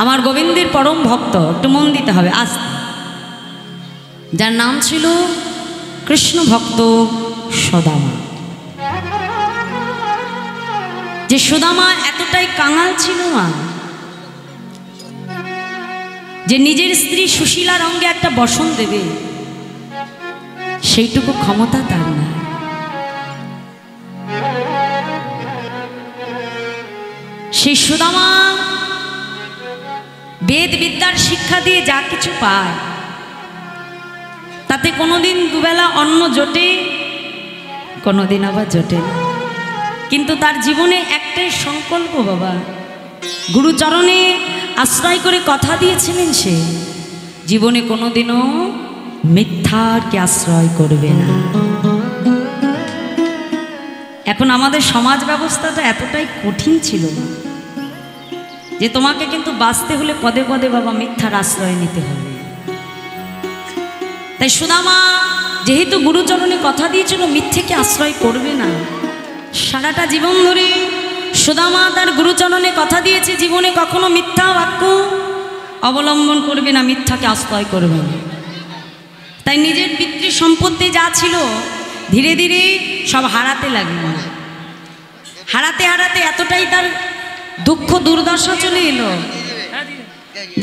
আমার গোবিন্দের পরম ভক্ত, একটু মন দিতে হবে আজ, যার নাম ছিল কৃষ্ণ ভক্ত সুদামা। যে সুদামা এতটাই কাঙাল ছিল মা, যে নিজের স্ত্রী সুশীলার অঙ্গে একটা বসন দেবে সেইটুকু ক্ষমতা তার না। সেই সুদামা বেদ বিদ্যার শিক্ষা দিয়ে যা কিছু পায় তাতে কোনোদিন দুবেলা অন্ন জোটে, কোনোদিন আবার জোটে না। কিন্তু তার জীবনে একটাই সংকল্প বাবা, গুরুচরণে আশ্রয় করে কথা দিয়েছিলেন সে জীবনে কোনোদিনও মিথ্যাকে আশ্রয় করবে না। এখন আমাদের সমাজ ব্যবস্থাটা এতটাই কঠিন ছিল যে তোমাকে কিন্তু বাঁচতে হলে পদে পদে বাবা মিথ্যার আশ্রয় নিতে হবে। তাই সুদামা যেহেতু গুরুচরণে কথা দিয়েছিল মিথ্যেকে আশ্রয় করবে না, সারাটা জীবন ধরে সুদামা তার গুরুচরণে কথা দিয়েছে জীবনে কখনো মিথ্যা বাক্য অবলম্বন করবে না, মিথ্যাকে আশ্রয় করবে না। তাই নিজের পিতৃ সম্পত্তি যা ছিল ধীরে ধীরে সব হারাতে লাগলো। হারাতে হারাতে এতটাই তার দুঃখ দুর্দশা চলে এলো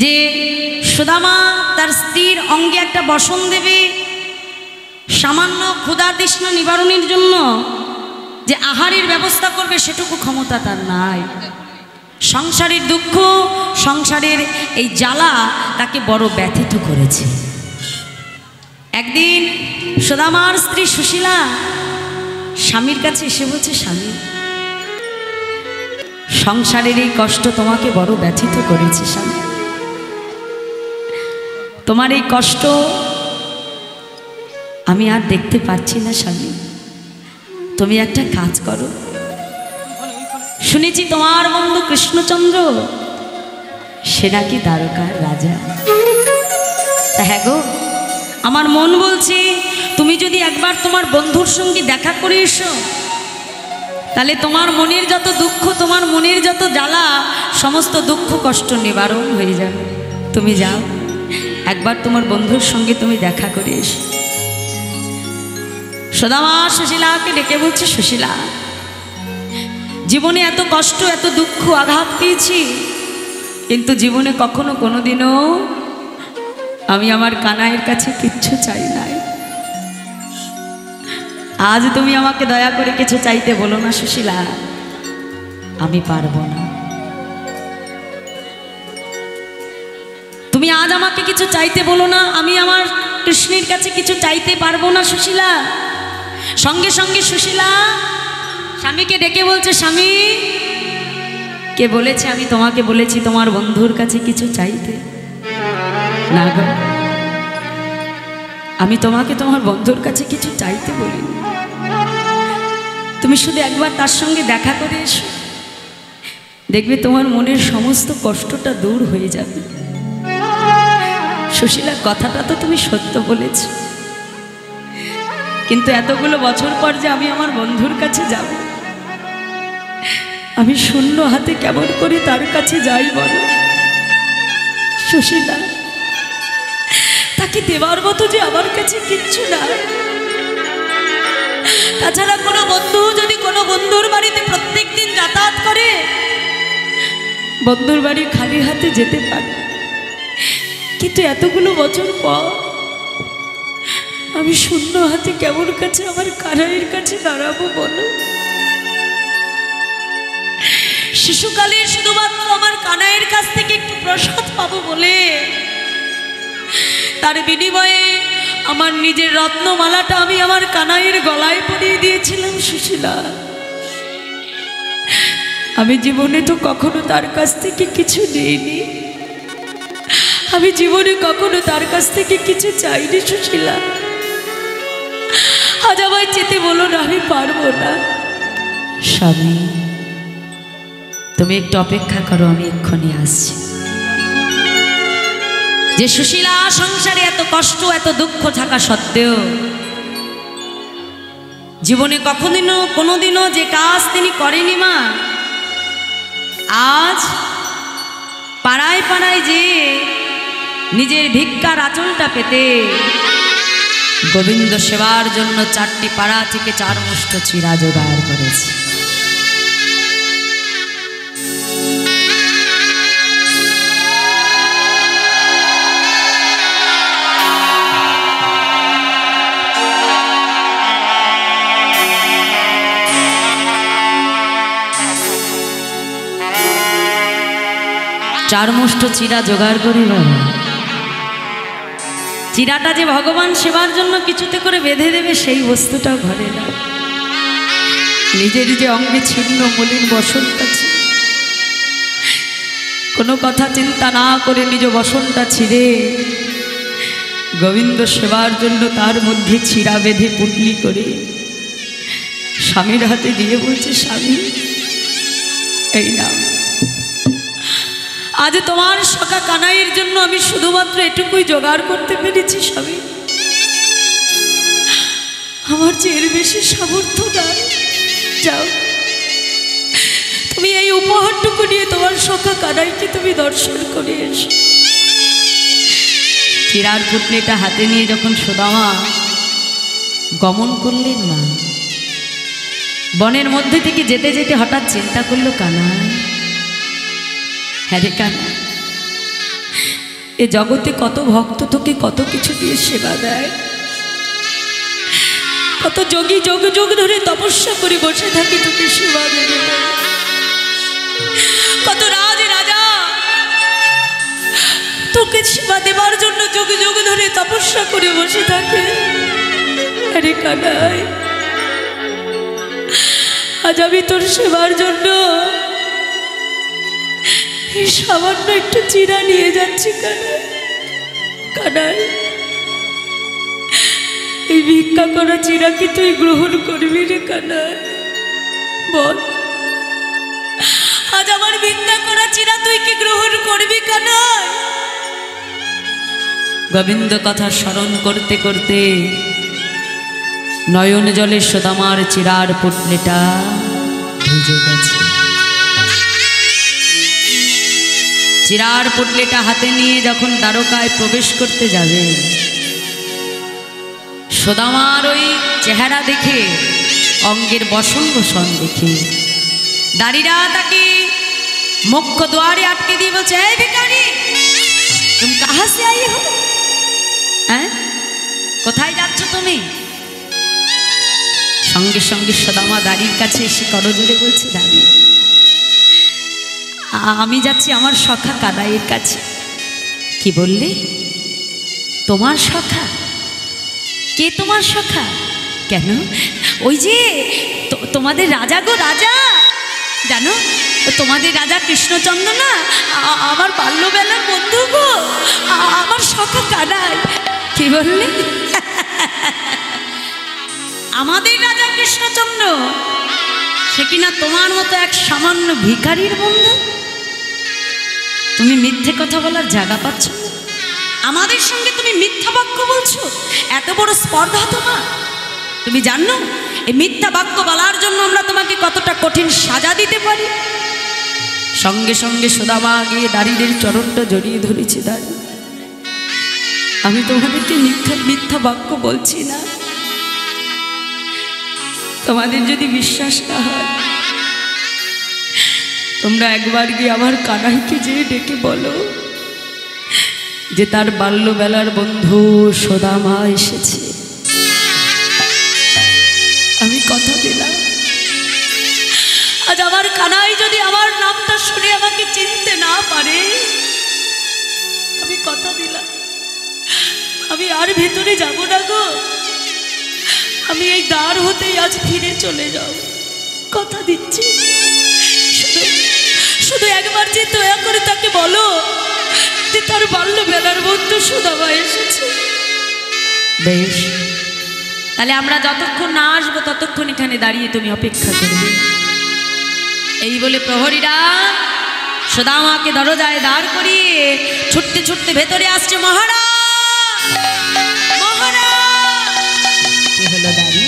যে সুদামা তার স্ত্রীর অঙ্গে একটা বসন দেবে সামান্য ক্ষুধা তৃষ্ণা নিবারণের জন্য, যে আহারের ব্যবস্থা করবে সেটুকু ক্ষমতা তার নাই। সংসারের দুঃখ, সংসারের এই জ্বালা তাকে বড় ব্যথিত করেছে। একদিন সুদামার স্ত্রী সুশীলা স্বামীর কাছে এসে বলছে, স্বামী সংসারের এই কষ্ট তোমাকে বড় ব্যথিত করেছে স্বামী, তোমার এই কষ্ট আমি আর দেখতে পাচ্ছি না স্বামী, তুমি একটা কাজ করো, শুনেছি তোমার বন্ধু কৃষ্ণচন্দ্র সে নাকি দ্বারকার রাজা। হ্যাঁ গো, আমার মন বলছে তুমি যদি একবার তোমার বন্ধুর সঙ্গে দেখা করে এসো তাহলে তোমার মনের যত দুঃখ, তোমার মনের যত জ্বালা, সমস্ত দুঃখ কষ্ট নিবারণ হয়ে যাবে। তুমি যাও একবার তোমার বন্ধুর সঙ্গে তুমি দেখা করে এসো। সুদামা সুশীলাকে ডেকে বলছে, সুশীলা জীবনে এত কষ্ট এত দুঃখ আঘাত পেয়েছি, কিন্তু জীবনে কখনো কোনোদিনও আমি আমার কানাইয়ের কাছে কিচ্ছু চাই নাই। আজ তুমি আমাকে দয়া করে কিছু চাইতে বলো না সুশীলা, আমি পারবো না। তুমি আজ আমাকে কিছু চাইতে বলো না, আমি আমার কৃষ্ণের কাছে কিছু চাইতে পারবো না সুশীলা। সঙ্গে সঙ্গে সুশীলা স্বামীকে ডেকে বলছে, স্বামী কে বলেছে আমি তোমাকে বলেছি তোমার বন্ধুর কাছে কিছু চাইতে? না গো, আমি তোমাকে তোমার বন্ধুর কাছে কিছু চাইতে বলিনি, তুমি শুধু একবার তার সঙ্গে দেখা করে এসো, দেখবে তোমার মনের সমস্ত কষ্টটা দূর হয়ে যাবে। সুশীলা কথাটা তো তুমি সত্য বলেছ, কিন্তু এতগুলো বছর পর যে আমি আমার বন্ধুর কাছে যাব, আমি শূন্য হাতে কেমন করে তার কাছে যাই বলো সুশীলা? তাকে দেওয়ার মতো যে আমার কাছে কিচ্ছু না। তাছাড়া কোনো বন্ধু যদি কোনো বন্ধুর বাড়িতে প্রত্যেক দিন যাতায়াত করে, বন্ধুর বাড়ি খালি হাতে যেতে পারে, কিন্তু এতগুলো বছর পর আমি শূন্য হাতে কেমন কাছে আমার কানাইয়ের কাছে দাঁড়াবো বলো? শিশুকালে শুধুমাত্র আমার কানাইয়ের কাছ থেকে একটু প্রসাদ পাবো বলে তার বিনিময়ে আমার নিজের রত্নমালাটা আমি আমার কানাইয়ের গলায় পরিয়ে দিয়েছিলাম সুশীলা। আমি জীবনে তো কখনো তার কাছ থেকে কিছু নিইনি, আমি জীবনে কখনো তার কাছ থেকে কিছু চাইনি সুশীলা। আজ আমায় যেতে বলো না, আমি পারবো না। স্বামী তুমি একটু অপেক্ষা করো, আমি এক্ষুনি আসছি। যে সুশীলা সংসারে এত কষ্ট এত দুঃখ থাকা সত্ত্বেও জীবনে কখনো কোনোদিনও যে কাজ তিনি করেনি মা, আজ পাড়ায় পাড়ায় পাড়ায় যে নিজের ভিক্ষার আঁচলটা পেতে গোবিন্দ সেবার জন্য 4টি পাড়া থেকে 4 মুষ্ঠ চিরা জোগাড় করেছে। চার মুষ্ঠ চিরা জোগাড় করে বাবা, চিরাটা যে ভগবান সেবার জন্য কিছুতে করে বেঁধে দেবে সেই বস্তুটাও ঘরে না। নিজের যে অঙ্গে ছিন্ন মলিন বসনটা ছিল, কোনো কথা চিন্তা না করে নিজ বসনটা ছিঁড়ে গোবিন্দ সেবার জন্য তার মধ্যে চিরা বেঁধে পুটলি করে স্বামীর হাতে দিয়ে বলছে, স্বামী এই নাও, আজ তোমার সখা কানাইয়ের জন্য আমি শুধুমাত্র এটুকুই জোগাড় করতে পেরেছি স্বামী, আমার যে এর বেশি সামর্থ্য নাই। যাও, তুমি এই উপহারটুকু নিয়ে তোমার সখা কানাইকে তুমি দর্শন করে এসো। চিরার পুটলিটা হাতে নিয়ে যখন সুদামা গমন করলেন মা, বনের মধ্যে থেকে যেতে যেতে হঠাৎ চিন্তা করলো, কানাই, হ্যাঁ রে কানাই, এ জগতে কত ভক্ত তোকে কত কিছু দিয়ে সেবা দেয়, কত যোগী যোগ যোগ ধরে তপস্যা করে বসে থাকি তোকে সেবা দেবে, কত রাজ রাজা তোকে সেবা দেবার জন্য যোগ যোগ ধরে তপস্যা করে বসে থাকে। আরে কানাই, আজ আমি তোর সেবার জন্য এই সামান্য একটু চিরা নিয়ে যাচ্ছি। কানাই, কানাই, এই ভিক্ষা করা চিরা কি তুই গ্রহণ করবি রে কানাই? বল, আজ আমার ভিক্ষা করা চিরা তুই কি গ্রহণ করবি কানাই? গোবিন্দ কথা স্মরণ করতে করতে নয়ন জলে সুদামার চিরার পুটলিটা ভিজে গেছে। চিরার পুটলিটা হাতে নিয়ে যখন দ্বারকায় প্রবেশ করতে যাবে, সুদামার ওই চেহারা দেখে, অঙ্গের বসন বসন দেখে দাঁড়িরা তাকে মুখ্য দ্বারে আটকে দিয়ে বলছে, এই ভিখারি, তুমি কাহা সে আই হো? হ্যাঁ, কোথায় যাচ্ছ তুমি? সঙ্গে সঙ্গে সুদামা দাঁড়ির কাছে এসে করজোরে বলছে, দাঁড়ি, আমি যাচ্ছি আমার সখা কানাইয়ের কাছে। কি বললে? তোমার সখা? কে তোমার সখা? কেন? ওই যে তোমাদের রাজা গো, রাজা, জানো তোমাদের রাজা কৃষ্ণচন্দ্র না, আমার বাল্যবেলার বন্ধু গো, আমার সখা কানাই। কি বললে? আমাদের রাজা কৃষ্ণচন্দ্র, সে কিনা তোমার মতো এক সামান্য ভিখারির বন্ধু? তুমি মিথ্যে কথা বলার জায়গা পাচ্ছ না? আমাদের সঙ্গে তুমি মিথ্যা বাক্য বলছো? এত বড় স্পর্ধা তোমার? তুমি জানো এই মিথ্যা বাক্য বলার জন্য আমরা তোমাকে কতটা কঠিন সাজা দিতে পারি? সঙ্গে সঙ্গে সুদামা গিয়ে দাঁড়িদের চরণটা জড়িয়ে ধরেছে। দাঁড়ি, আমি তোমাদেরকে মিথ্যা বাক্য বলছি না। তোমাদের যদি বিশ্বাস না হয়, তোমরা একবার গিয়ে আমার কানাইকে যেয়ে ডেকে বলো যে তার বাল্যবেলার বন্ধু সুদামা এসেছে। আমি কথা দিলাম, আজ আমার কানাই যদি আমার নামটা শুনে আমাকে চিনতে না পারে, আমি কথা দিলাম আমি আর ভেতরে যাব না গো। আমি এই দ্বার হতেই আজ ফিরে চলে যাও, কথা দিচ্ছি। শুধু একবার যে দয়া করে তাকে বলো যে তার বাল্যবেলার বন্ধু সুদামা এসেছে। বেশ, তাহলে আমরা যতক্ষণ না আসবো ততক্ষণ এখানে দাঁড়িয়ে তুমি অপেক্ষা করবে। এই বলে প্রহরীরা সুদামাকে দরজায় দাঁড় করিয়ে ছুটতে ছুটতে ভেতরে আসছে। মহারাজ, মহারাজ! কি হলো দাঁড়ি,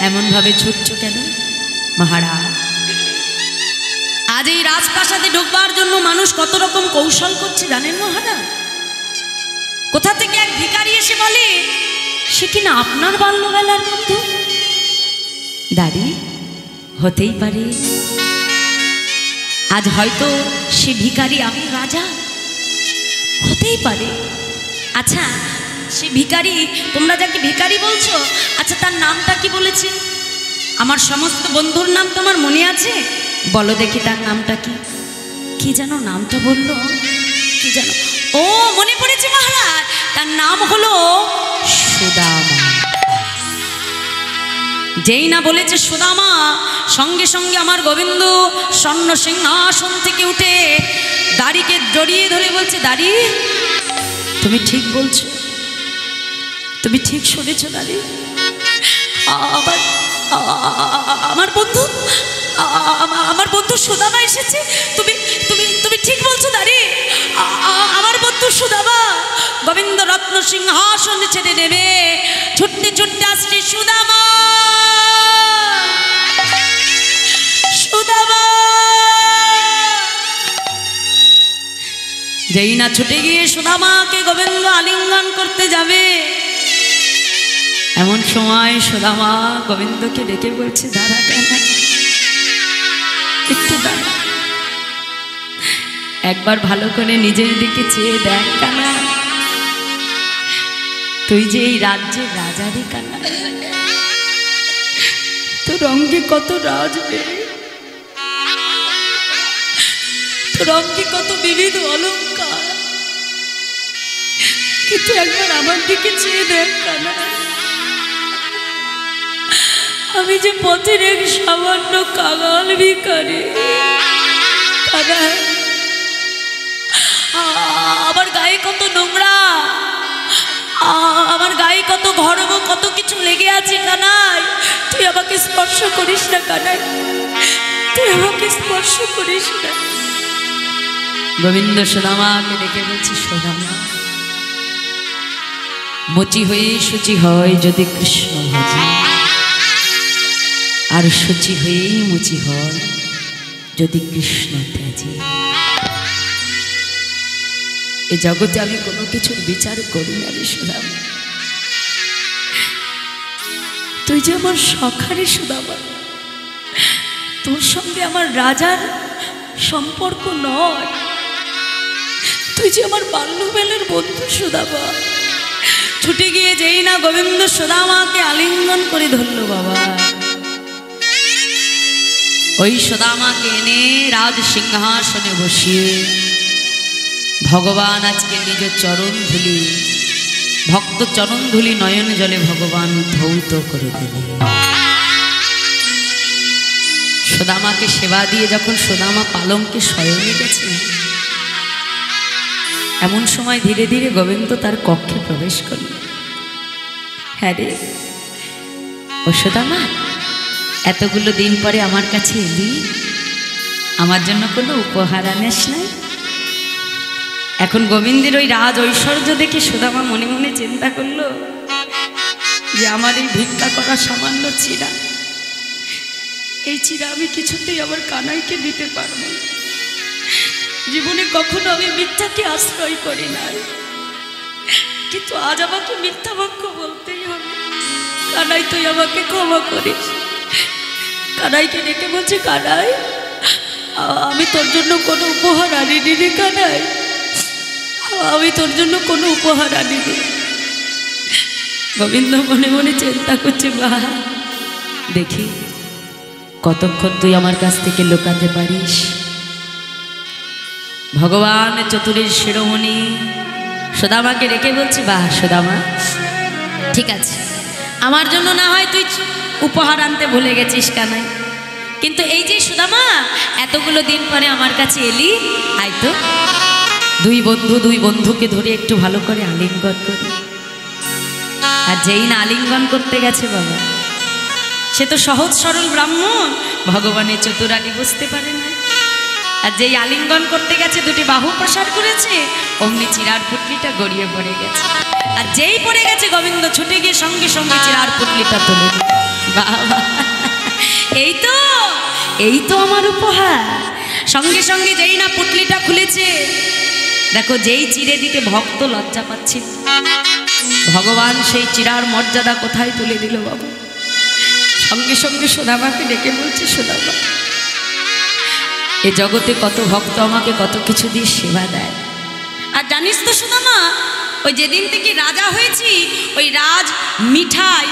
এমন ভাবে ছুটছো কেন? মহারাজ, আজ এই রাজপ্রাসাদে ঢুকবার জন্য মানুষ কত রকম কৌশল বলছে জানেন মহারাজ? কোথা থেকে এক ভিখারি এসে বলে সে কিনা আপনার বাল্যবেলার বন্ধু। দাঁড়ি হতেই পারে, আজ হয়তো সে ভিখারি আমি রাজা, হতেই পারে। আচ্ছা সে ভিখারি, তোমরা যাকে ভিখারি বলছো, আচ্ছা তার নামটা কি বলেছে? আমার সমস্ত বন্ধুর নাম তোমার মনে আছে? বলো দেখি তার নামটা কি? কি যেন নামটা বললো, কি যেন? ও মনে পড়েছে মহারাজ, তার নাম হলো সুদামা। যেই না বলেছে সুদামা, সঙ্গে সঙ্গে আমার গোবিন্দ স্বর্ণ সিংহাসন থেকে উঠে দাড়িকে জড়িয়ে ধরে বলছে, দাড়ি তুমি ঠিক বলছো, তুমি ঠিক শুনেছো দাড়ি। আমার বন্ধু, আমার বন্ধু সুদামা এসেছে, তুমি তুমি তুমি ঠিক বলছো দাঁড়ি, আমার বন্ধু সুদামা। গোবিন্দ রত্ন সিংহাসন ছেড়ে নেবে, ছুটতে ছুটতে আসছে সুদামা। সুদামা যেই না ছুটে গিয়ে সুদামাকে গোবিন্দ আলিঙ্গন করতে যাবে, এমন সময় সুদামা গোবিন্দকে ডেকে বলছে, দাঁড়া কেন, একটু দাঁড়া, একবার ভালো করে নিজের দিকে চেয়ে দেখ কানা, তুই যে এই রাজ্যের রাজা রে কানা, তোর রঙে কত রাজবে, তোর রঙে কত বিবিধ অলঙ্কার, কিন্তু একবার আমার দিকে চেয়ে দেখ কানা, আমি যে পথের এক সামান্য কাঙাল ভিখারি কানা, আমার গায়ে কত নোংরা, আমার গায়ে কত ঘর্ম, কত কিছু লেগে আছে কানাই, তুই আমাকে স্পর্শ করিস না কানাই, তুই আমাকে স্পর্শ করিস না। গোবিন্দ সুদামাকে ডেকে বলছি, সুদামা মুচি হয়ে শুচি হয় যদি কৃষ্ণ ভজে, আর শুচি হয়েই মুচি হয় যদি কৃষ্ণ ত্যাজে। এ জগতে আমি কোনো কিছুর বিচার করি না রে সুদামা, তুই যে আমার সখারে সুদামা, তোর সঙ্গে আমার রাজার সম্পর্ক নয়, তুই যে আমার বাল্যবেলার বন্ধু সুদামা। ছুটে গিয়ে যেই না গোবিন্দ সুদামাকে আলিঙ্গন করে ধরলো বাবা, ওই সুদামাকে এনে রাজ সিংহাসনে বসিয়ে ভগবান আজকে নিজ চরণ ধুলি, ভক্ত চরণ ধুলি নয়ন জলে ভগবান ধৌত করে দিলেন। সুদামাকে সেবা দিয়ে যখন সুদামা পালঙ্কে শয়নে গেছে, এমন সময় ধীরে ধীরে গোবিন্দ তার কক্ষে প্রবেশ করল। হ্যাঁ রে ও সুদামা, এতগুলো দিন পরে আমার কাছে এলি, আমার জন্য কোনো উপহার আনিস নাই? এখন গোবিন্দের ওই রাজ ঐশ্বর্য দেখে সুদামা মনে মনে চিন্তা করলো যে আমার এই ভিক্ষা করা সামান্য চিরা, এই চিরা আমি কিছুতেই আমার কানাইকে দিতে পারবো না। জীবনে কখনো আমি মিথ্যাকে আশ্রয় করি নাই, কিন্তু আজ আমাকে মিথ্যা বাক্য বলতেই হবে। কানাই তুই আমাকে ক্ষমা করিস। কানাইকে ডেকে বলছে, কানাই আমি তোর জন্য কোনো উপহার আনিনি রে কানাই, আমি তোর জন্য কোনো উপহার আনিনি। গোবিন্দ মনে মনে চিন্তা করছে, বা দেখি কতক্ষণ তুই আমার কাছ থেকে লুকাতে পারিস। ভগবান চতুরের শিরোমণি সুদামাকে রেখে বলছে, বাহ সুদামা ঠিক আছে, আমার জন্য না হয় তুই উপহার আনতে ভুলে গেছিস কানাই, কিন্তু এই যে সুদামা এতগুলো দিন পরে আমার কাছে এলি, আয় তো দুই বন্ধুকে ধরে একটু ভালো করে আলিঙ্গন করি। আর যেই না আলিঙ্গন করতে গেছে বাবা, সে তো সহজ সরল ব্রাহ্মণ, ভগবানের চতুরানি বুঝতে পারে না। আর যেই আলিঙ্গন করতে গেছে, দুটি বাহু প্রসার করেছে, অমনি চিরার পুটলিটা গড়িয়ে পড়ে গেছে। আর যেই পড়ে গেছে, গোবিন্দ ছুটে গিয়ে সঙ্গে সঙ্গে চিরার পুটলিটা তুলে দিল। বাবা এই তো, এই তো আমার উপহার। সঙ্গে সঙ্গে যেই না পুটলিটা খুলেছে, দেখো যেই চিড়ে দিতে ভক্ত লজ্জা পাচ্ছিল, ভগবান সেই চিড়ার মর্যাদা কোথায় তুলে দিল বাবু। সঙ্গে সঙ্গে সুদামাকে ডেকে বলছে, সুদামা এ জগতে কত ভক্ত আমাকে কত কিছু দিয়ে সেবা দেয়। আর জানিস তো সুদামা, ওই যেদিন থেকে রাজা হয়েছি, ওই রাজ মিঠাই,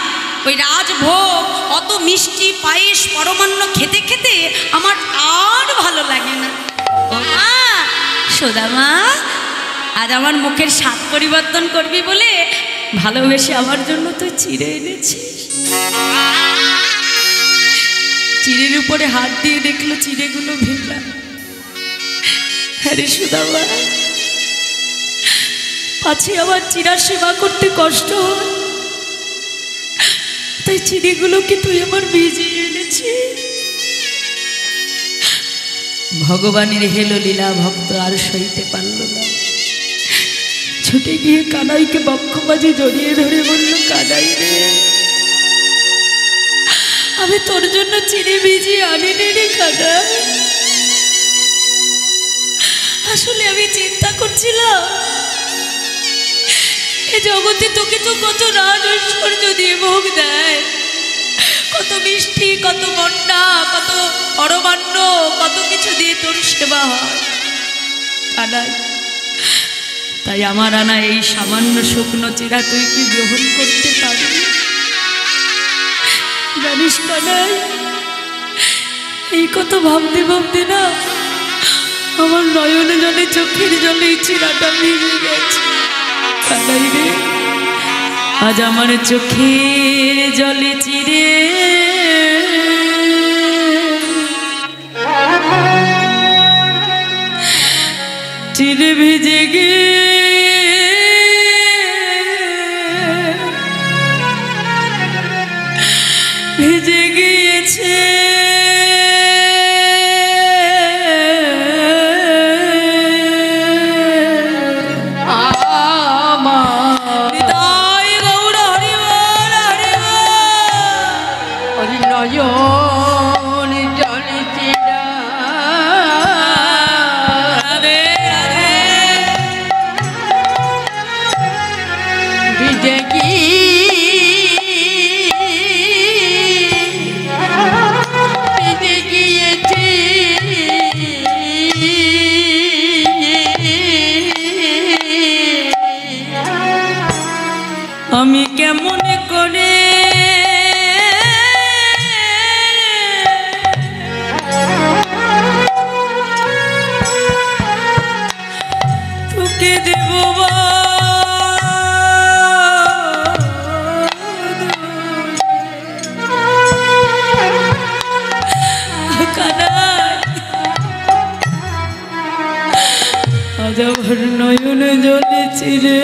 ওই রাজভোগ, অত মিষ্টি পায়েস পরমান্ন খেতে খেতে আমার আর ভালো লাগে না। ও মা সুদামা, আজ আমার মুখের স্বাদ পরিবর্তন করবি বলে ভালোবেসে আমার জন্য তুই চিড়ে এনেছিস। চিড়ের উপরে হাত দিয়ে দেখলো চিড়েগুলো ভেজা। আরে সুদামা, পাছে আমার চিড়া সেবা করতে কষ্ট হয়, তাই চিড়েগুলোকে তুই আমার ভিজিয়ে এনেছিস। ভগবানের হেলো লীলা ভক্ত আর সইতে পারল না, ছুটে গিয়ে কানাইকে বক্ষবাজি জড়িয়ে ধরে বলল, কানাই রে, আমি তোর জন্য চিড়ে ভিজিয়ে আনিনি রে কানাই। আসলে আমি চিন্তা করছিলাম, এ জগতে তোকে তো কত রাজ ঐশ্বর্য দিয়ে ভোগ দেয়, কত মিষ্টি, কত মন্ডা, কত পরমান্ন, কত কিছু দিয়ে তোর সেবা হয় কানাই। তাই আমার আনা এই সামান্য শুকনো চিড়া তুই কি গ্রহণ করতে পারবি? জানিস কানাই, এই কথা ভাবতে ভাবতে না আমার নয়নে জলে চোখের জলে এই চিড়াটা ভিজে গেছে। কানাই রে, আজ আমার চোখের জলে চিড়ে চিড়ে ভিজে গিয়ে ভিজে গিয়েছে আমি কেমন করে তোকে দেব আজ আমার নয়ন জলে চিরে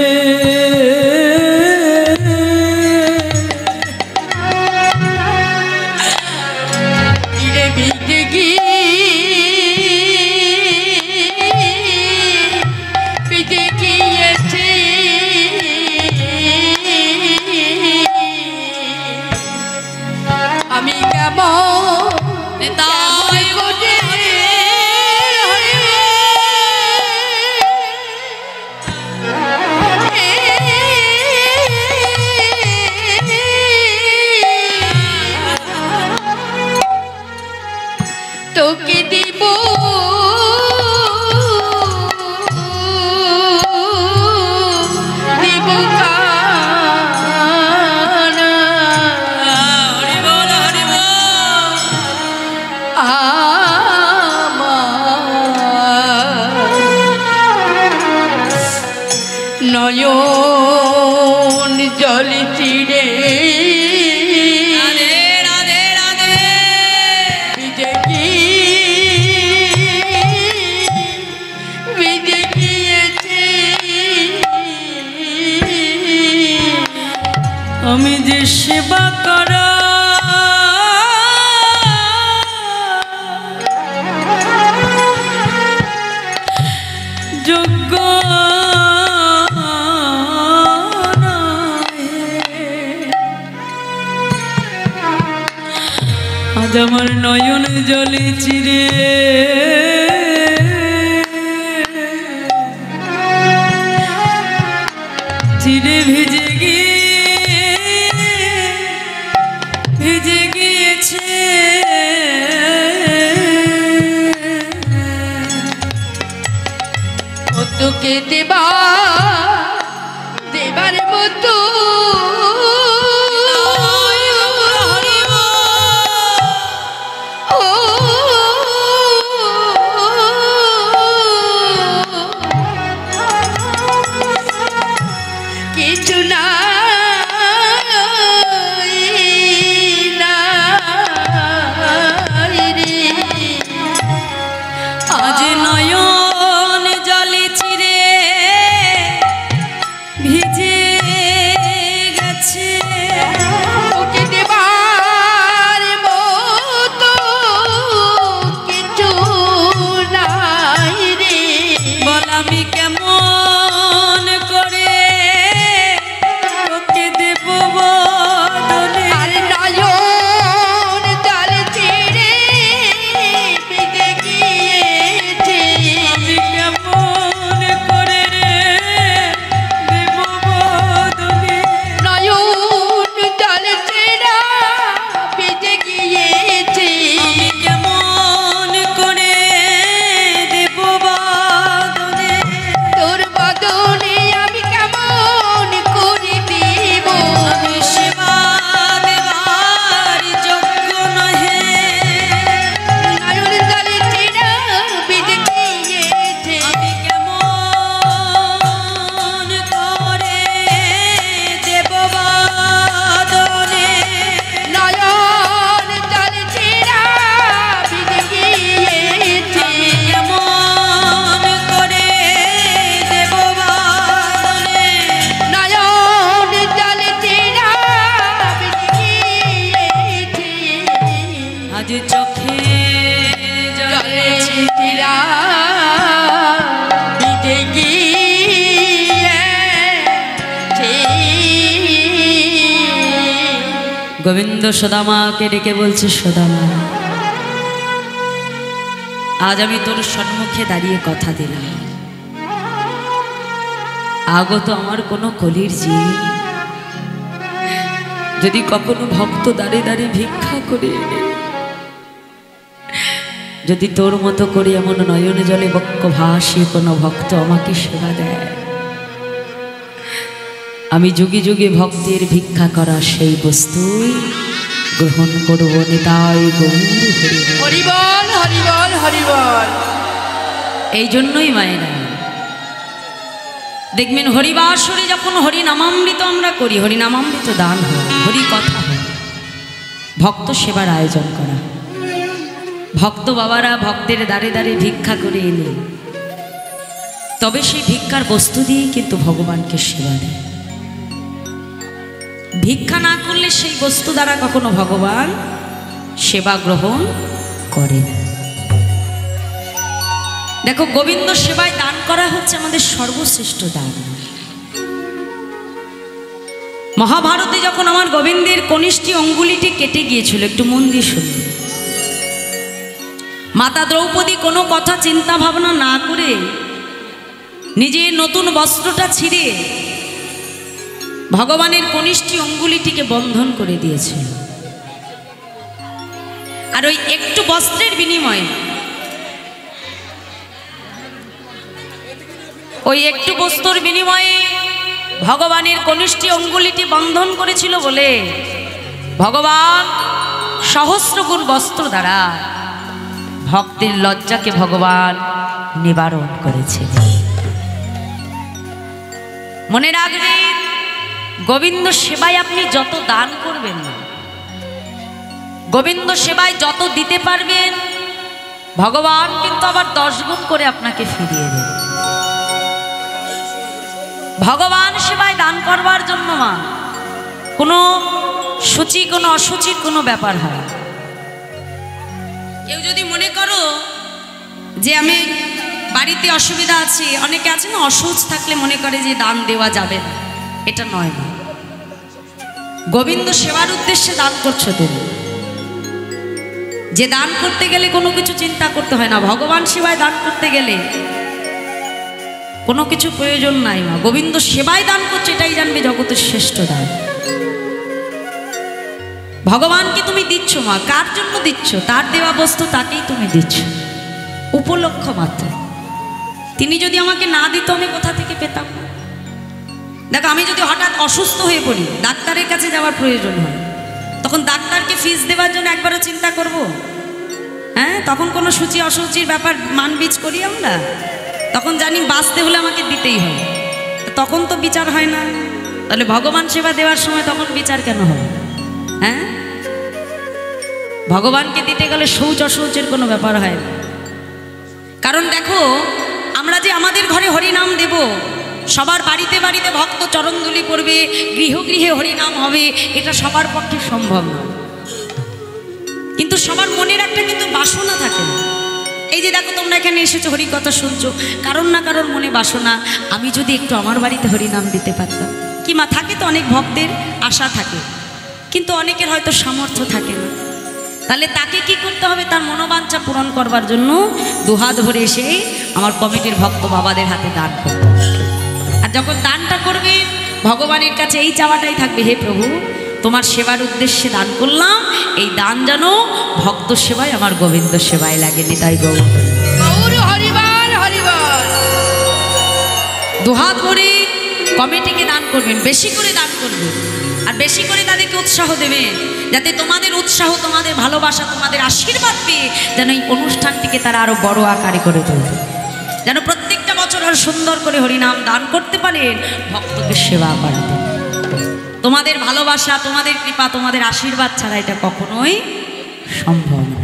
তোকে দিব দিব কানা নয়ন জল চিড়ে আমি যে সেবা করা যোগ্য আজ আমার নয়ন জলে চিরে তোকে দেবার মতো কিছু না আজ নয়ন জলে চিরে ভিজে গেছে তোকে দেবার মতো কিছু নাই রে বল আমি কেমন করে তোকে দেব বদলে আর নয়ন জল ছিঁড়ে ভিজে গিয়েছে আমি কেমন করে দেব বদলে নয়ন জল ছিঁড়া ভিজে গিয়েছে আমি কেমন করে দেব বদলে তোর বদলে আমি কেমন করে দেব আমি সেবা দেবার যোগ্য নহে নয়ন জল ছিঁড়া ভিজে গিয়েছে আমি কেমন করে দেব বদলে নয়ন জল ছিঁড়া ভিজে গিয়েছে আমি কেমন করে দেব বদলে নয়ন জল ছিঁড়া ভিজে গিয়েছে আজ চোখে জলে জলেছে ছিঁড়া ভিজে গিয়েছে গোবিন্দ সুদামাকে ডেকে বলছে, সুদামা আজ আমি তোর সম্মুখে দাঁড়িয়ে কথা দিলাম, আগত আমার কোনো কলির জীব যদি কখনো ভক্ত দাঁড়িয়ে দাঁড়িয়ে ভিক্ষা করে এনে, যদি তোর মতো করে এমন নয়ন জলে বক্ষ ভাসিয়ে কোনো ভক্ত আমাকে সেবা দেয়, আমি যুগে যুগে ভক্তের ভিক্ষা করা সেই বস্তুই গ্রহণ করব। নিতাই গৌর হরি বল। হরিবল হরিবল হরিবল এই জন্যই মায়েরা দেখবেন হরিবাসরে যখন হরি নামামৃত আমরা করি, হরি নামামৃত দান হয়, হরি কথা হয়, ভক্ত সেবার আয়োজন করা, ভক্ত বাবারা ভক্তের দ্বারে দ্বারে ভিক্ষা করে এলে তবে সেই ভিক্ষার বস্তু দিয়ে কিন্তু ভগবানকে সেবা দেয়। ভিক্ষা না করলে সেই বস্তু দ্বারা কখনো ভগবান সেবা গ্রহণ করে না। দেখো, গোবিন্দ সেবায় দান করা হচ্ছে আমাদের সর্বশ্রেষ্ঠ দান। মহাভারতে যখন আমার গোবিন্দের কনিষ্ঠী অঙ্গুলিটি কেটে গিয়েছিল, একটু মন দিয়ে শুনুন, মাতা দ্রৌপদী কোনো কথা চিন্তা ভাবনা না করে নিজের নতুন বস্ত্রটা ছিঁড়ে ভগবানের কনিষ্ঠী অঙ্গুলিটিকে বন্ধন করে দিয়েছে। আর ওই একটু বস্ত্রের বিনিময়ে, ওই একটু বস্ত্রের বিনিময়ে ভগবানের কনিষ্ঠী অঙ্গুলিটি বন্ধন করেছিল বলে ভগবান সহস্র গুণ বস্ত্র দ্বারা ভক্তের লজ্জাকে ভগবান নিবারণ করেছে। মনে রাখবেন, গোবিন্দ সেবায় আপনি যত দান করবেন, গোবিন্দ সেবায় যত দিতে পারবেন, ভগবান কিন্তু আবার 10 গুণ করে আপনাকে ফিরিয়ে দেবে। ভগবান সেবায় দান করবার জন্য মা কোনো সূচি, কোনো অসুচির কোনো ব্যাপার হয়। কেউ যদি মনে করো যে আমি বাড়িতে অসুবিধা আছে, অনেকে আছে না অসুচ থাকলে মনে করে যে দান দেওয়া যাবে না, এটা নয় না। গোবিন্দ সেবার উদ্দেশ্যে দান করছো তুমি, যে দান করতে গেলে কোনো কিছু চিন্তা করতে হয় না। ভগবান সেবায় দান করতে গেলে কোনো কিছু প্রয়োজন নাই মা। গোবিন্দ সেবায় দান করছে, এটাই জানবে জগতের শ্রেষ্ঠ দান। ভগবানকে তুমি দিচ্ছ মা, কার জন্য দিচ্ছ? তার দেওয়া বস্তু তাকেই তুমি দিচ্ছ, উপলক্ষ মাত্র। তিনি যদি আমাকে না দিত আমি কোথা থেকে পেতাম? দেখো, আমি যদি হঠাৎ অসুস্থ হয়ে পড়ি, ডাক্তারের কাছে যাওয়ার প্রয়োজন হয়, তখন ডাক্তারকে ফিস দেওয়ার জন্য একবারও চিন্তা করব? হ্যাঁ, তখন কোনো সূচি অসুচির ব্যাপার মানবিজ করি আমরা? তখন জানি বাঁচতে হলে আমাকে দিতেই হবে, তখন তো বিচার হয় না। তাহলে ভগবান সেবা দেওয়ার সময় তখন বিচার কেন হবে? হ্যাঁ, ভগবানকে দিতে গেলে শৌচ অশৌচের কোনো ব্যাপার হয় না। কারণ দেখো, আমরা যে আমাদের ঘরে হরিনাম দেব, সবার বাড়িতে বাড়িতে ভক্ত চরণধুলি পড়বে, গৃহ গৃহে হরিনাম হবে, এটা সবার পক্ষে সম্ভব নয়। কিন্তু সবার মনের একটা কিন্তু বাসনা থাকে না। এই যে দেখো, তোমরা এখানে এসেছো, হরি কথা শুনছো, কারণ না কারোর মনে বাসনা, আমি যদি একটু আমার বাড়িতে হরিনাম দিতে পারতাম। কি মা, থাকে তো অনেক ভক্তের আশা থাকে, কিন্তু অনেকের হয়তো সামর্থ্য থাকে না। তাহলে তাকে কি করতে হবে? তার মনোবাঞ্ছা পূরণ করবার জন্য দুহাত ভরে এসে আমার কমিটির ভক্ত বাবাদের হাতে দান করবে। আর যখন দানটা করবে, ভগবানের কাছে এই চাওয়াটাই থাকবে, হে প্রভু, তোমার সেবার উদ্দেশ্যে দান করলাম, এই দান যেন ভক্ত সেবায়, আমার গোবিন্দ সেবায় লাগে। নিতাই গৌর হরিবল হরিবল। দুহাত ভরে কমিটিকে দান করবেন, বেশি করে দান করবেন, আর বেশি করে তাদেরকে উৎসাহ দেবেন, যাতে তোমাদের উৎসাহ, তোমাদের ভালোবাসা, তোমাদের আশীর্বাদ পেয়ে যেন এই অনুষ্ঠানটিকে তারা আরো বড় আকারে করে তুলবে, যেন প্রত্যেকটা বছর আর সুন্দর করে হরিনাম দান করতে পারেন, ভক্তকে সেবা করাতে। তোমাদের ভালোবাসা, তোমাদের কৃপা, তোমাদের আশীর্বাদ ছাড়া এটা কখনোই সম্ভব না।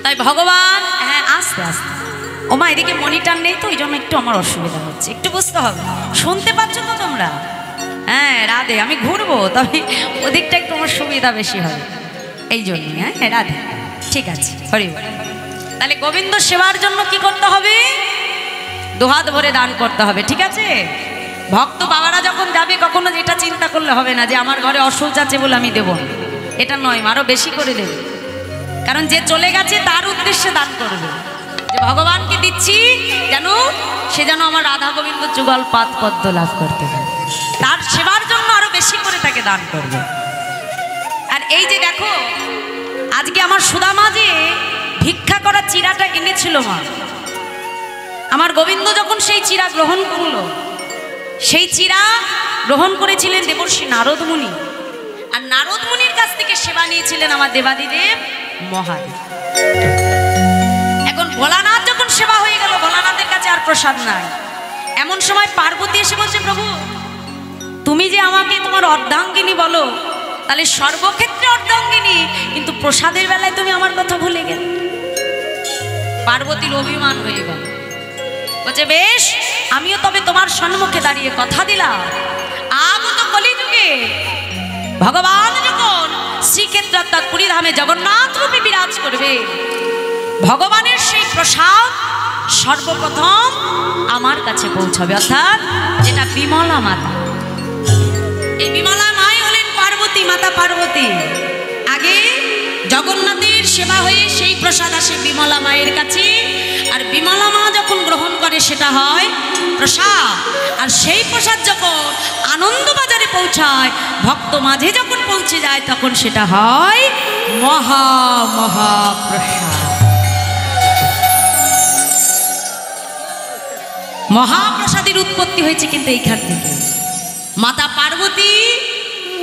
তাই ভগবান, হ্যাঁ আস্তে আস্তে, ওমা এদিকে মনিটর নেই তো, ওই জন্য একটু আমার অসুবিধা হচ্ছে, একটু বুঝতে হবে। শুনতে পাচ্ছ তো তোমরা? হ্যাঁ, রাধে, আমি ঘুরবো, তবে ওদিকটা একটু আমার সুবিধা বেশি হবে, এই জন্যই। হ্যাঁ রাধে, ঠিক আছে, হরি বল। তাহলে গোবিন্দ সেবার জন্য কি করতে হবে? দুহাত ভরে দান করতে হবে, ঠিক আছে? ভক্ত বাবারা যখন যাবে, কখনো যেটা চিন্তা করলে হবে না যে আমার ঘরে অসুচ আছে বলে আমি দেব না, এটা নয়, আরো বেশি করে দেবে। কারণ যে চলে গেছে তার উদ্দেশ্যে দান করবে, যে ভগবানকে দিচ্ছি যেন সে যেন আমার রাধা গোবিন্দ যুগল পাদ পদ্ম লাভ করতে পারে, তার সেবার জন্য আরো বেশি করে তাকে দান করবে। আর এই যে দেখো, আজকে আমার সুদামা যে ভিক্ষা করা চিরাটা এনেছিল মা, আমার গোবিন্দ যখন সেই চিরা গ্রহণ করলো, সেই চিরা গ্রহণ করেছিলেন দেবর্ষি নারদ মুনি, আর নারদ মুনির কাছ থেকে সেবা নিয়েছিলেন আমার দেবাদিদেব মহাদেব। এখন ভোলানাথ যখন সেবা হয়ে গেল, ভোলানাথের কাছে আর প্রসাদ নাই। এমন সময় পার্বতী এসে বলছে, প্রভু তুমি যে আমাকে তোমার অর্ধাঙ্গিনী বলো, তাহলে সর্বক্ষেত্রে অর্ধাঙ্গিনী, কিন্তু প্রসাদের বেলায় তুমি আমার কথা ভুলে গেলে। পার্বতীর অভিমান হয়ে গেল, বলছে বেশ, আমিও তবে তোমার সম্মুখে দাঁড়িয়ে কথা দিলাম, আগত কলিযুগে ভগবান যখন শ্রীক্ষেত্র অর্থাৎ পুরীধামে জগন্নাথ রূপে বিরাজ করবে, ভগবানের সেই প্রসাদ সর্বপ্রথম আমার কাছে পৌঁছাবে, অর্থাৎ যেটা বিমলা মাতা। এই বিমলা মাই হলেন পার্বতী, মাতা পার্বতী। আগে জগন্নাথের সেবা হয়ে সেই প্রসাদ আসে বিমলা মায়ের কাছে, আর বিমলা মা যখন গ্রহণ করে সেটা হয় প্রসাদ। আর সেই প্রসাদ যখন আনন্দবাজারে পৌঁছায়, ভক্ত মাঝে যখন পৌঁছে যায়, তখন সেটা হয় মহা মহাপ্রসাদ। মহাপ্রসাদের উৎপত্তি হয়েছে কিন্তু এইখান থেকে। মাতা পার্বতী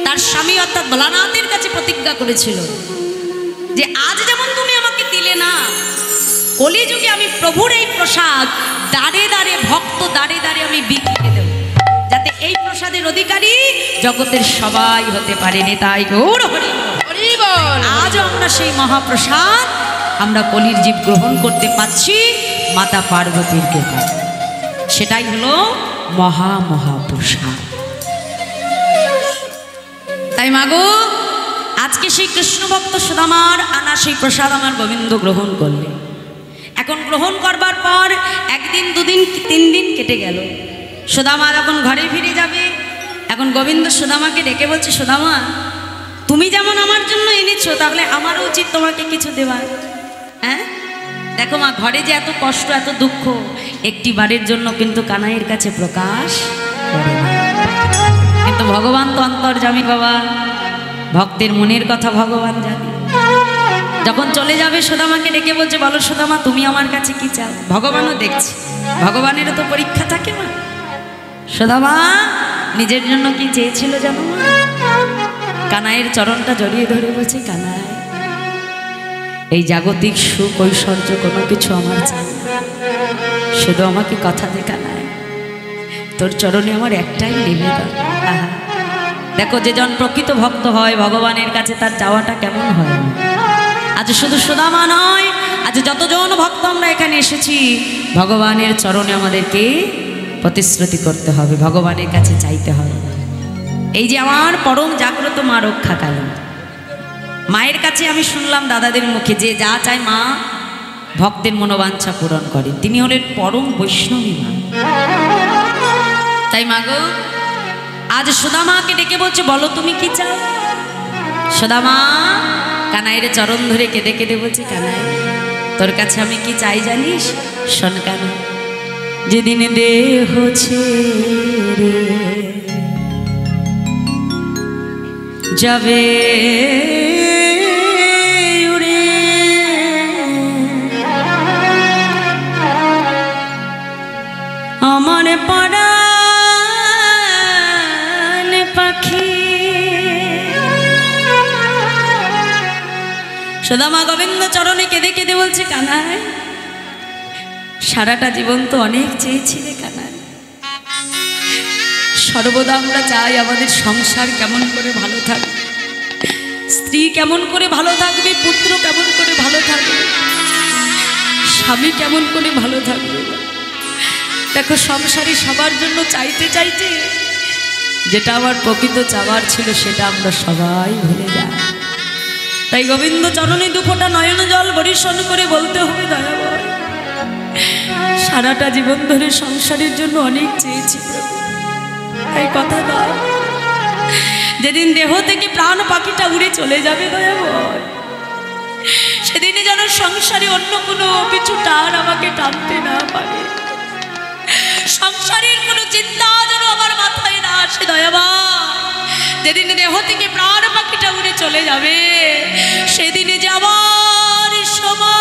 তার স্বামী অর্থাৎ ভোলানাথের কাছে প্রতিজ্ঞা করেছিল যে আজ যেমন তুমি আমাকে দিলে না, কলিযুগে আমি প্রভুর এই প্রসাদ দাঁড়ে দাঁড়ে, ভক্ত দাঁড়ে দাঁড়ে আমি বিক্রি দেব, যাতে এই প্রসাদের অধিকারী জগতের সবাই হতে পারে। তাই গৌর হরি বল। আজও আমরা সেই মহাপ্রসাদ আমরা কলির জীব গ্রহণ করতে পারছি মাতা পার্বতীর কৃপা। সেটাই হলো মহা মহাপ্রসাদ। তাই মাগো, আজকে সেই কৃষ্ণ ভক্ত সুদামার আনা সেই প্রসাদ আমার গোবিন্দ গ্রহণ করলে। এখন গ্রহণ করবার পর একদিন, দুদিন, 3 দিন কেটে গেল। সুদামা যখন ঘরে ফিরে যাবে, এখন গোবিন্দ সুদামাকে ডেকে বলছে, সুদামা তুমি যেমন আমার জন্য এনেছো, তাহলে আমারও উচিত তোমাকে কিছু দেওয়ার। হ্যাঁ দেখো মা, ঘরে যে এত কষ্ট, এত দুঃখ, একটি বারের জন্য কিন্তু কানাইয়ের কাছে প্রকাশ করে না। কিন্তু ভগবান তো অন্তর্যামী বাবা, ভক্তের মনের কথা ভগবান জানে। যখন চলে যাবে সুদামাকে ডেকে বলছে, বলো সুদামা তুমি আমার কাছে কি চাও? ভগবানও দেখছে, ভগবানেরও তো পরীক্ষা থাকে না। সুদামা নিজের জন্য কি চেয়েছিল জানো মা? কানাইয়ের চরণটা জড়িয়ে ধরে বলছে, কানাই এই জাগতিক সুখ ঐশ্বর্য কোনো কিছু আমার চাই না, শুধু আমাকে কথা দে কানাই, তোর চরণে আমার একটাই নিবেদন। আহা দেখো, যেজন প্রকৃত ভক্ত হয় ভগবানের কাছে তার চাওয়াটা কেমন হয়। আজ শুধু সুদামা নয়, আজ যতজন ভক্ত আমরা এখানে এসেছি, ভগবানের চরণে আমাদেরকে প্রতিশ্রুতি করতে হবে, ভগবানের কাছে চাইতে হবে। এই যে আমার পরম জাগ্রত মা রক্ষাকালী, মায়ের কাছে আমি শুনলাম দাদাদের মুখে যে যা চায় মা ভক্তের মনোবাঞ্ছা পূরণ করেন, তিনি হলেন পরম বৈষ্ণবী মা। তাই মা গো, আজ সুদামাকে ডেকে বলছে, বলো তুমি কি চাও? সুদামা কানাইয়ের চরণ ধরে কেঁদে কেঁদে বলছে, কানাই তোর কাছে আমি কি চাই জানিস? শোন কানা, যেদিন দেহ ছেড়ে যাবে উড়ে, আমার পরাণ পাখি। সুদামা গোবিন্দ চরণে কেঁদে কেঁদে বলছে, কানাই সারাটা জীবন তো অনেক চেয়েছিলে কানাই, সর্বদা আমরা চাই আমাদের সংসার কেমন করে ভালো থাকবে, স্ত্রী কেমন করে ভালো থাকবে, পুত্র কেমন করে ভালো থাকবে, স্বামী কেমন করে ভালো থাকবে। দেখো সংসারে সবার জন্য চাইতে চাইতে যেটা আমার প্রকৃত চাওয়ার ছিল সেটা আমরা সবাই ভুলে যাই। তাই গোবিন্দ চরণে দুফোঁটা নয়ন জল বরিশন করে বলতে হবে, দয়াময় সারাটা জীবন ধরে সংসারের জন্য অনেক চেয়েছি প্রভু, এই কথা দাও, যেদিন দেহ থেকে প্রাণ পাখিটা উড়ে চলে যাবে দয়াময়, সেদিনে যেন সংসারে অন্য কোনো কিছু টান আমাকে টানতে না পারে, সংসারের কোনো চিন্তা যেন আমার মাথায় না আসে দয়াময়। যেদিন দেহ থেকে প্রাণ পাখিটা উড়ে চলে যাবে সেদিনে যাবার সময়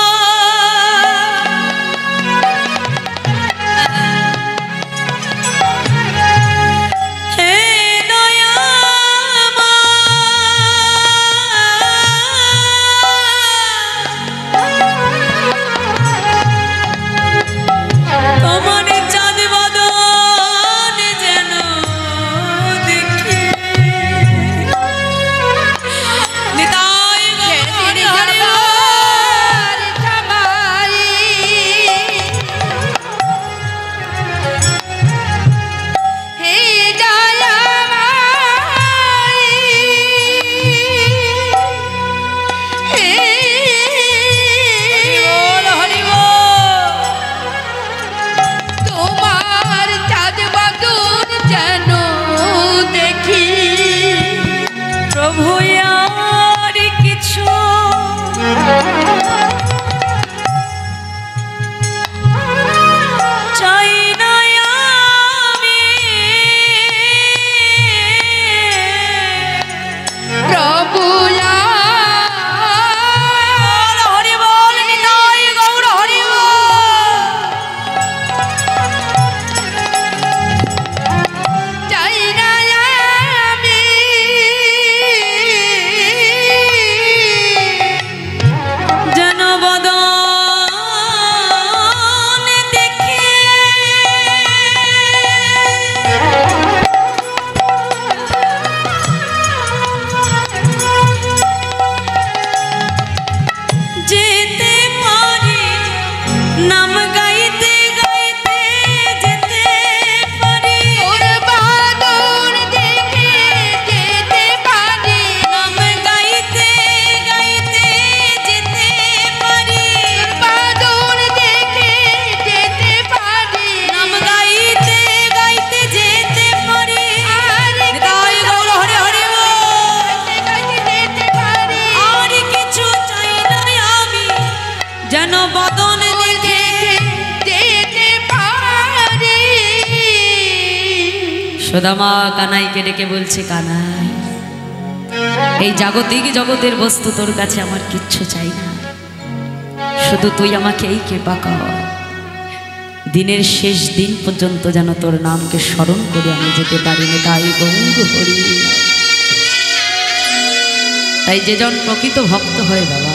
সুদামা কানাইকে ডেকে বলছে, কানাই এই জাগতিক জগতের বস্তু তোর কাছে আমার কিচ্ছু চাই না, শুধু তুই আমাকে এই কৃপা কর, দিনের শেষ দিন পর্যন্ত যেন তোর নামকে স্মরণ করে আমি যেতে পারি না। তাই গৌর হরি। তাই যেজন প্রকৃত ভক্ত হয় বাবা,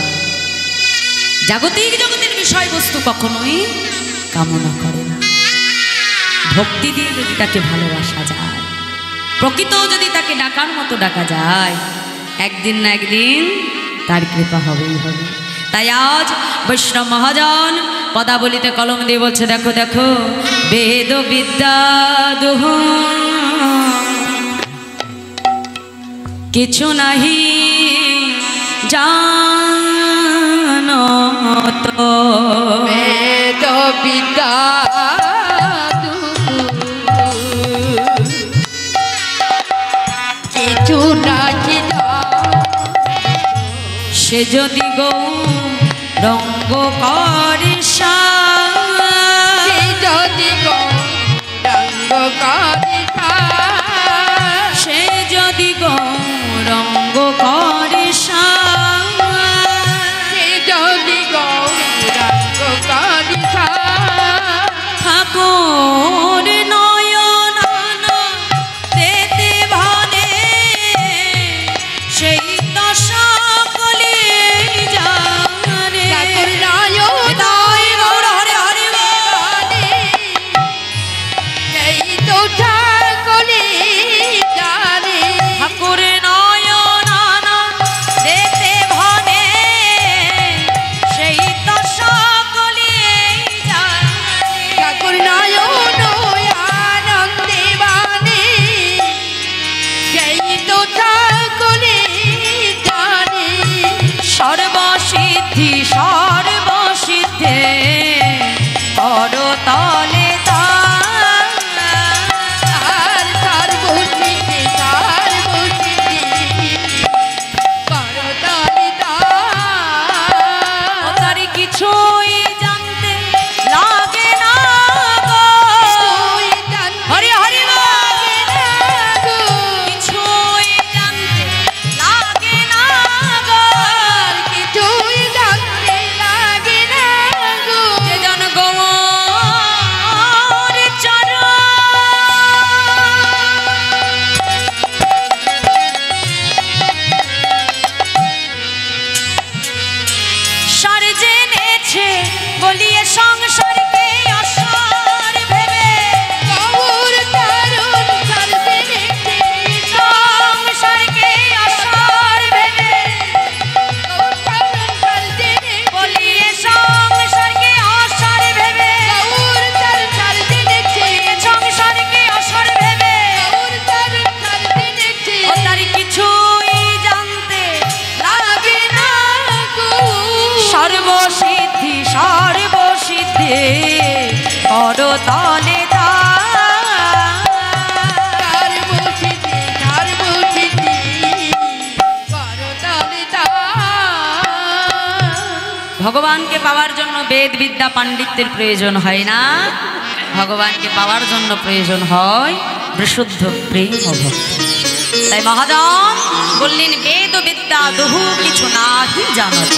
জাগতিক জগতের বিষয়বস্তু কখনোই কামনা করে না। ভক্তি দিয়ে যদি তাকে ভালোবাসা যায়, প্রকৃত যদি তাকে ডাকার মতো ডাকা যায়, একদিন না একদিন তার কৃপা হবেই হবে। তাই আজ বৈষ্ণব মহাজন পদাবলিতে কলম দিয়ে বলছে, দেখো দেখো বেদ বিদ্যা দুহ কিছু নাহি জানো তো, বেদ বিদ্যা কিছু নাকি সে যদি গৌরঙ্গ করে সে যদি গৌরাঙ্গ করে সে যদি গৌরঙ্গ করে সে যদি গৌরাঙ্গ করে ঠাকুর নয়ন দেতে ভানে সেই তো সকলে জানে। ঠাকুর নয়ন তাই গৌর হরে হরে এই তো ঠাকুরে জানে। ঠাকুর নয়ন দেতে ভানে সেই তো সকলে জানে। ঠাকুর নয়ন আনন্দে বানে সেই তো ঠাকুরে জানে। সর্বসিদ্ধি সর্বসিদ্ধে করতলে আর সর্বসিদ্ধি সর্বসিদ্ধি করতালি তার কিছুই জানতে লাগে না গো। হরি হরি কিছুই জানতে লাগে না গো। কিছুই জানতে লাগে না গো। যে জন গৌর চরণ সার জেনেছে বলিয়ে সংসারকে অসার ভেবে, গৌর তরুণ সরসেনেছে সংসারকে অসার ভেবে, গৌর তরুণ সরসেনেছে বলিয়ে সংসারকে অসার ভেবে, গৌর তরুণ সরসেনেছে সংসারকে অসার ভেবে গৌর তরুণ সরসেনেছে ও তার কিছুই জানতে লাগে না গো। সর্বসিদ্ধি সর্বসিদ্ধি করতলে সর্বসিদ্ধি সর্বসিদ্ধি করতালি ভগবানকে পাওয়ার জন্য বেদ বিদ্যা পাণ্ডিত্যের প্রয়োজন হয় না, ভগবানকে পাওয়ার জন্য প্রয়োজন হয় বিশুদ্ধ প্রেম ও ভক্তি। তাই মহাজন বললেন বেদ বিদ্যা দুহু কিছু নাহি জানত,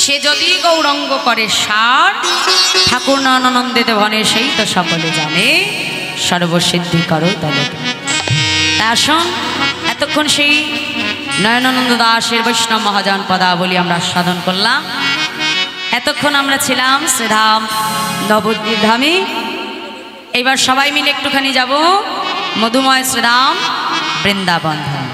সে যদি গৌরঙ্গ করে সার ঠাকুর নানন্দিত ভনে সেই তো সকলে জানে। সর্বসিদ্ধি করো তলে। তা আসুন এতক্ষণ সেই নয়নানন্দ দাসের বৈষ্ণব মহাজন পদাবলী আমরা সাধন করলাম। এতক্ষণ আমরা ছিলাম শ্রীধাম নবদ্বীপ ধামে। এবার সবাই মিলে একটুখানি যাব মধুময় শ্রীধাম বৃন্দাবন ধাম।